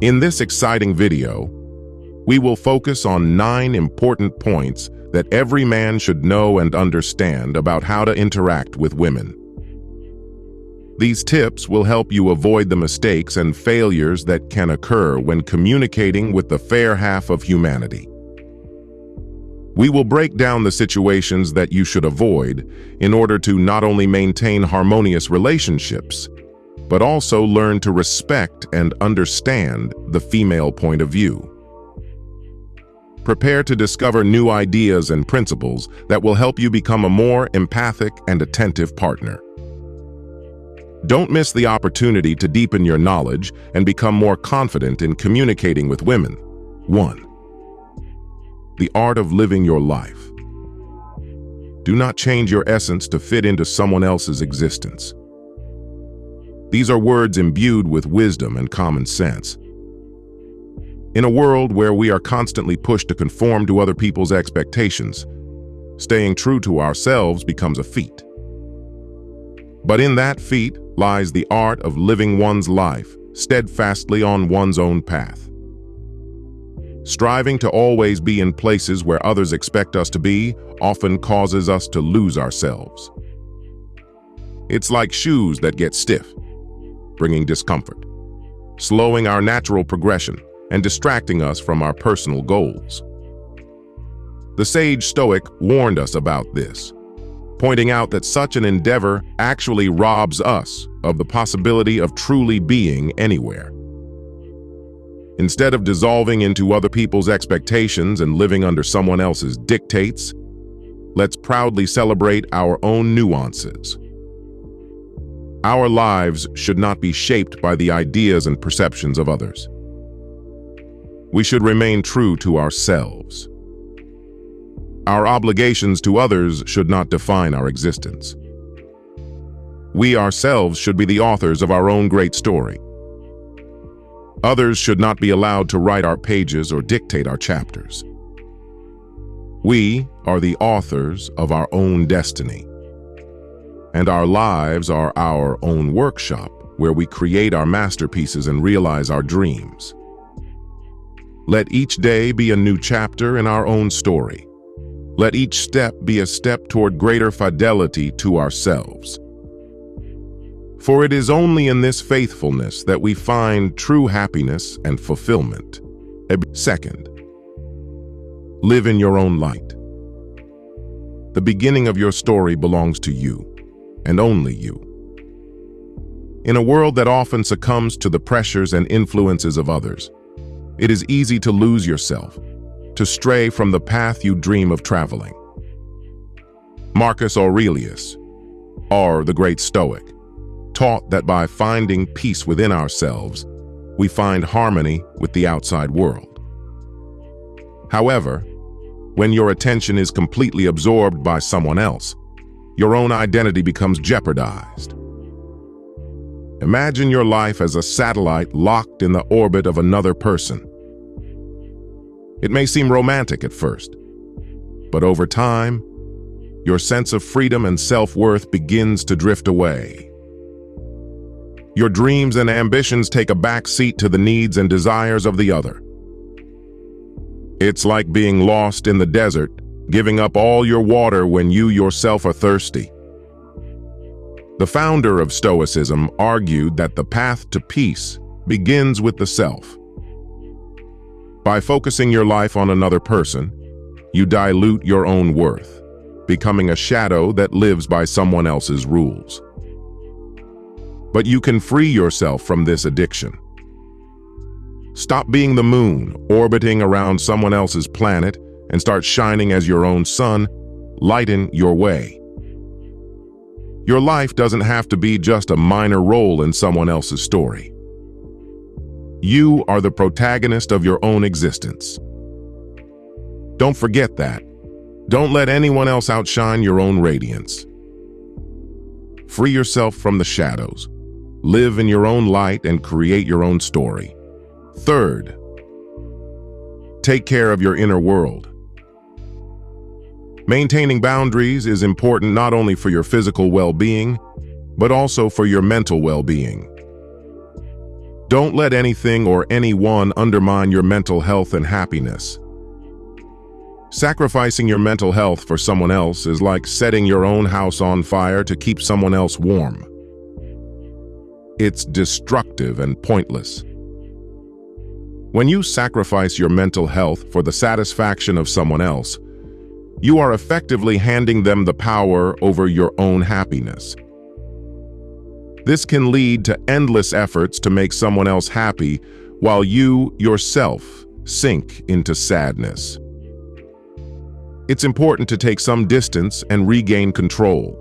In this exciting video, we will focus on 9 important points that every man should know and understand about how to interact with women. These tips will help you avoid the mistakes and failures that can occur when communicating with the fair half of humanity. We will break down the situations that you should avoid in order to not only maintain harmonious relationships, but also learn to respect and understand the female point of view. Prepare to discover new ideas and principles that will help you become a more empathic and attentive partner. Don't miss the opportunity to deepen your knowledge and become more confident in communicating with women. 1. The art of living your life. Do not change your essence to fit into someone else's existence. These are words imbued with wisdom and common sense. In a world where we are constantly pushed to conform to other people's expectations, staying true to ourselves becomes a feat. But in that feat lies the art of living one's life steadfastly on one's own path. Striving to always be in places where others expect us to be often causes us to lose ourselves. It's like shoes that get stiff, bringing discomfort, slowing our natural progression, and distracting us from our personal goals. The sage Stoic warned us about this, pointing out that such an endeavor actually robs us of the possibility of truly being anywhere. Instead of dissolving into other people's expectations and living under someone else's dictates, let's proudly celebrate our own nuances. Our lives should not be shaped by the ideas and perceptions of others. We should remain true to ourselves. Our obligations to others should not define our existence. We ourselves should be the authors of our own great story. Others should not be allowed to write our pages or dictate our chapters. We are the authors of our own destiny, and our lives are our own workshop where we create our masterpieces and realize our dreams. Let each day be a new chapter in our own story. Let each step be a step toward greater fidelity to ourselves. For it is only in this faithfulness that we find true happiness and fulfillment. 2nd, live in your own light. The beginning of your story belongs to you, and only you. In a world that often succumbs to the pressures and influences of others, it is easy to lose yourself, to stray from the path you dream of traveling. Marcus Aurelius, or the great Stoic, taught that by finding peace within ourselves, we find harmony with the outside world. However, when your attention is completely absorbed by someone else, your own identity becomes jeopardized. Imagine your life as a satellite locked in the orbit of another person. It may seem romantic at first, but over time, your sense of freedom and self-worth begins to drift away. Your dreams and ambitions take a back seat to the needs and desires of the other. It's like being lost in the desert, giving up all your water when you yourself are thirsty. The founder of Stoicism argued that the path to peace begins with the self. By focusing your life on another person, you dilute your own worth, becoming a shadow that lives by someone else's rules. But you can free yourself from this addiction. Stop being the moon, orbiting around someone else's planet, and start shining as your own sun. Lighten your way. Your life doesn't have to be just a minor role in someone else's story. You are the protagonist of your own existence. Don't forget that. Don't let anyone else outshine your own radiance. Free yourself from the shadows. Live in your own light and create your own story. 3rd, take care of your inner world. Maintaining boundaries is important not only for your physical well-being, but also for your mental well-being. Don't let anything or anyone undermine your mental health and happiness. Sacrificing your mental health for someone else is like setting your own house on fire to keep someone else warm. It's destructive and pointless. When you sacrifice your mental health for the satisfaction of someone else, you are effectively handing them the power over your own happiness. This can lead to endless efforts to make someone else happy while you yourself sink into sadness. It's important to take some distance and regain control.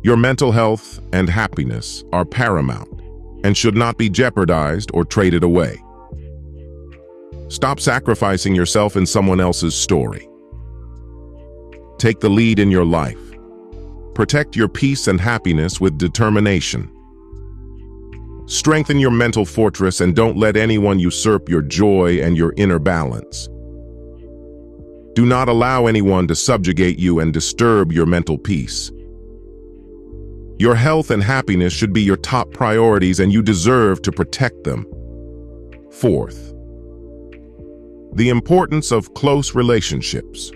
Your mental health and happiness are paramount and should not be jeopardized or traded away. Stop sacrificing yourself in someone else's story. Take the lead in your life. Protect your peace and happiness with determination. Strengthen your mental fortress and don't let anyone usurp your joy and your inner balance. Do not allow anyone to subjugate you and disturb your mental peace. Your health and happiness should be your top priorities, and you deserve to protect them. Fourth, the importance of close relationships.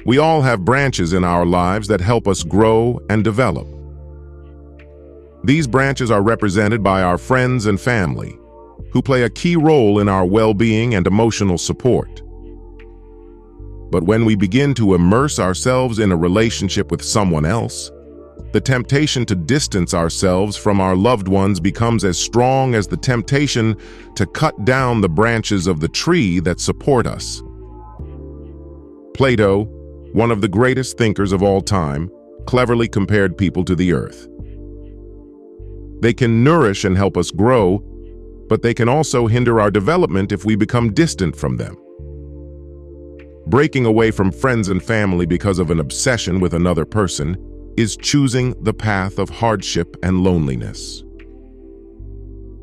We all have branches in our lives that help us grow and develop. These branches are represented by our friends and family, who play a key role in our well-being and emotional support. But when we begin to immerse ourselves in a relationship with someone else, the temptation to distance ourselves from our loved ones becomes as strong as the temptation to cut down the branches of the tree that support us. Plato, one of the greatest thinkers of all time, cleverly compared people to the earth. They can nourish and help us grow, but they can also hinder our development if we become distant from them. Breaking away from friends and family because of an obsession with another person is choosing the path of hardship and loneliness.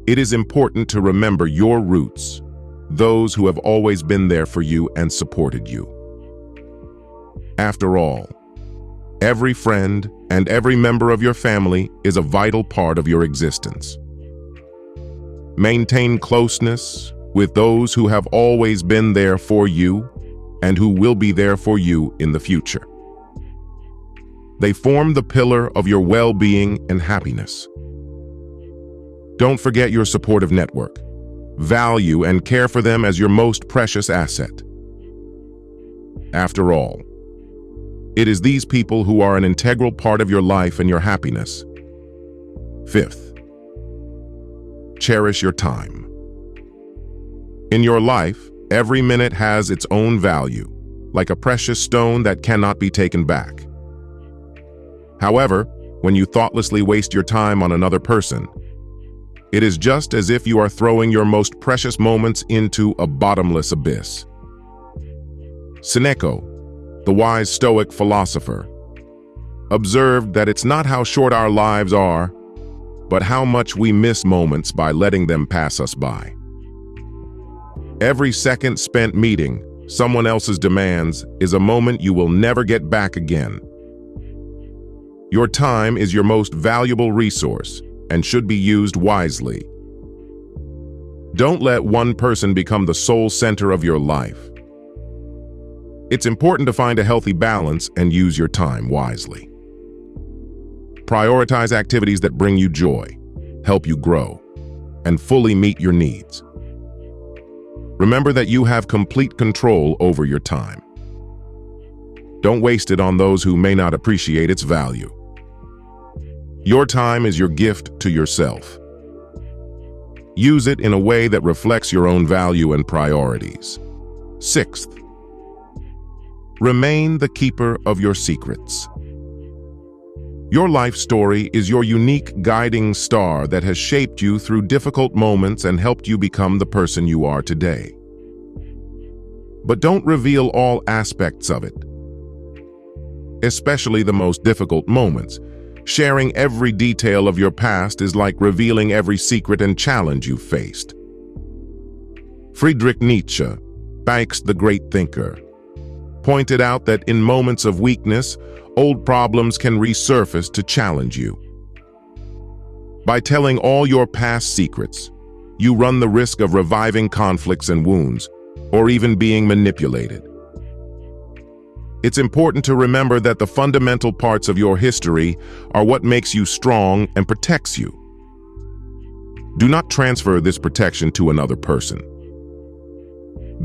It is important to remember your roots, those who have always been there for you and supported you. After all, every friend and every member of your family is a vital part of your existence. Maintain closeness with those who have always been there for you and who will be there for you in the future. They form the pillar of your well-being and happiness. Don't forget your supportive network. Value and care for them as your most precious asset. After all, it is these people who are an integral part of your life and your happiness. Fifth, cherish your time. In your life, every minute has its own value, like a precious stone that cannot be taken back. However, when you thoughtlessly waste your time on another person, it is just as if you are throwing your most precious moments into a bottomless abyss. Seneca, the wise Stoic philosopher, observed that it's not how short our lives are, but how much we miss moments by letting them pass us by. Every second spent meeting someone else's demands is a moment you will never get back again. Your time is your most valuable resource and should be used wisely. Don't let one person become the sole center of your life. It's important to find a healthy balance and use your time wisely. Prioritize activities that bring you joy, help you grow, and fully meet your needs. Remember that you have complete control over your time. Don't waste it on those who may not appreciate its value. Your time is your gift to yourself. Use it in a way that reflects your own value and priorities. Sixth, remain the keeper of your secrets. Your life story is your unique guiding star that has shaped you through difficult moments and helped you become the person you are today. But don't reveal all aspects of it, especially the most difficult moments. Sharing every detail of your past is like revealing every secret and challenge you've faced. Friedrich Nietzsche, the great thinker, pointed out that in moments of weakness, old problems can resurface to challenge you. By telling all your past secrets, you run the risk of reviving conflicts and wounds, or even being manipulated. It's important to remember that the fundamental parts of your history are what makes you strong and protects you. Do not transfer this protection to another person.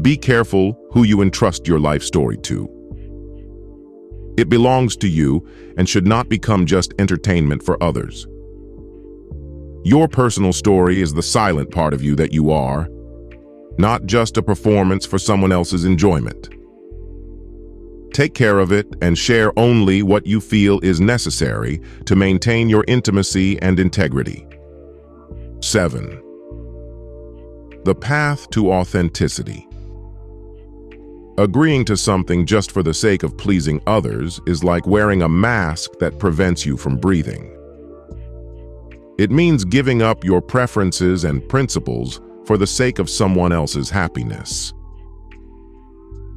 Be careful who you entrust your life story to. It belongs to you and should not become just entertainment for others. Your personal story is the silent part of you that you are, not just a performance for someone else's enjoyment. Take care of it and share only what you feel is necessary to maintain your intimacy and integrity. 7. The path to authenticity. Agreeing to something just for the sake of pleasing others is like wearing a mask that prevents you from breathing. It means giving up your preferences and principles for the sake of someone else's happiness.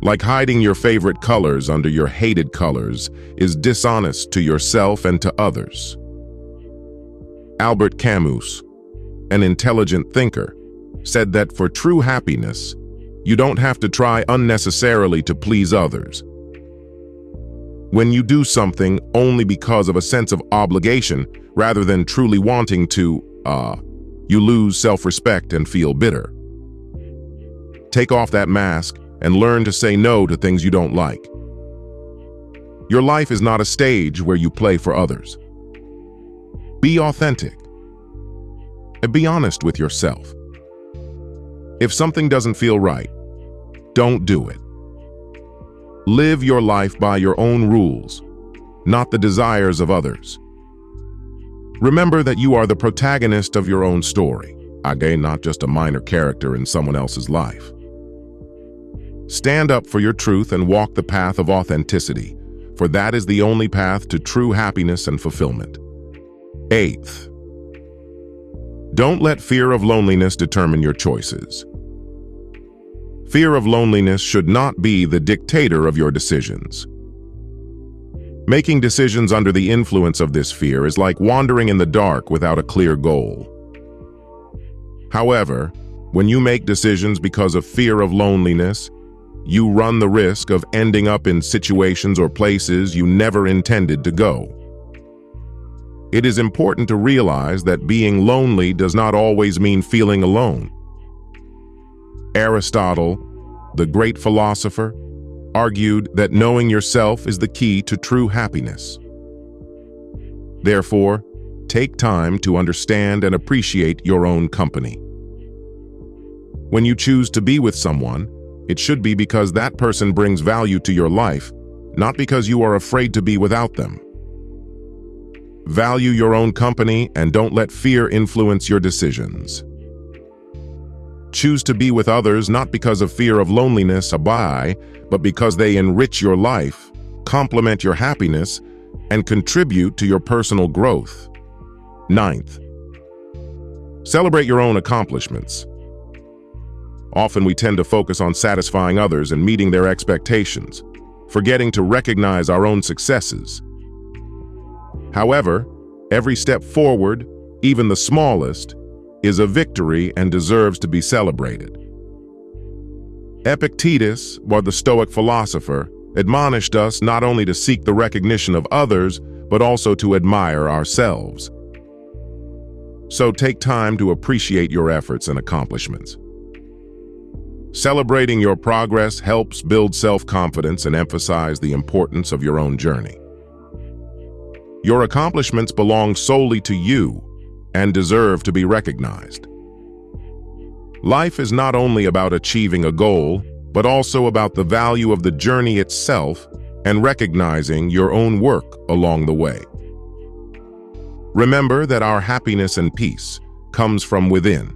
Like hiding your favorite colors under your hated colors is dishonest to yourself and to others. Albert Camus, an intelligent thinker, said that for true happiness, you don't have to try unnecessarily to please others. When you do something only because of a sense of obligation rather than truly wanting to, you lose self-respect and feel bitter. Take off that mask and learn to say no to things you don't like. Your life is not a stage where you play for others. Be authentic. And be honest with yourself. If something doesn't feel right, don't do it. Live your life by your own rules, not the desires of others. Remember that you are the protagonist of your own story, again, not just a minor character in someone else's life. Stand up for your truth and walk the path of authenticity, for that is the only path to true happiness and fulfillment. 8th, don't let fear of loneliness determine your choices. Fear of loneliness should not be the dictator of your decisions. Making decisions under the influence of this fear is like wandering in the dark without a clear goal. However, when you make decisions because of fear of loneliness, you run the risk of ending up in situations or places you never intended to go. It is important to realize that being lonely does not always mean feeling alone. Aristotle, the great philosopher, argued that knowing yourself is the key to true happiness. Therefore, take time to understand and appreciate your own company. When you choose to be with someone, it should be because that person brings value to your life, not because you are afraid to be without them. Value your own company and don't let fear influence your decisions. Choose to be with others not because of fear of loneliness, but because they enrich your life, complement your happiness, and contribute to your personal growth. 9th, celebrate your own accomplishments. Often we tend to focus on satisfying others and meeting their expectations, forgetting to recognize our own successes. However, every step forward, even the smallest, is a victory and deserves to be celebrated. Epictetus, or the Stoic philosopher, admonished us not only to seek the recognition of others, but also to admire ourselves. So take time to appreciate your efforts and accomplishments. Celebrating your progress helps build self-confidence and emphasize the importance of your own journey. Your accomplishments belong solely to you and deserve to be recognized. Life is not only about achieving a goal, but also about the value of the journey itself and recognizing your own work along the way. Remember that our happiness and peace comes from within,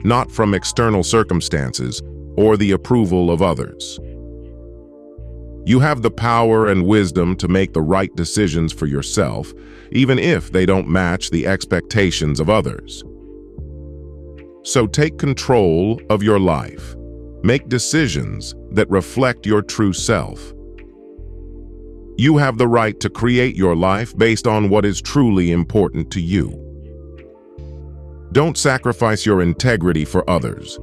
not from external circumstances or the approval of others. You have the power and wisdom to make the right decisions for yourself, even if they don't match the expectations of others. So take control of your life. Make decisions that reflect your true self. You have the right to create your life based on what is truly important to you. Don't sacrifice your integrity for others,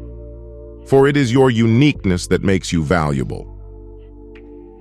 for it is your uniqueness that makes you valuable.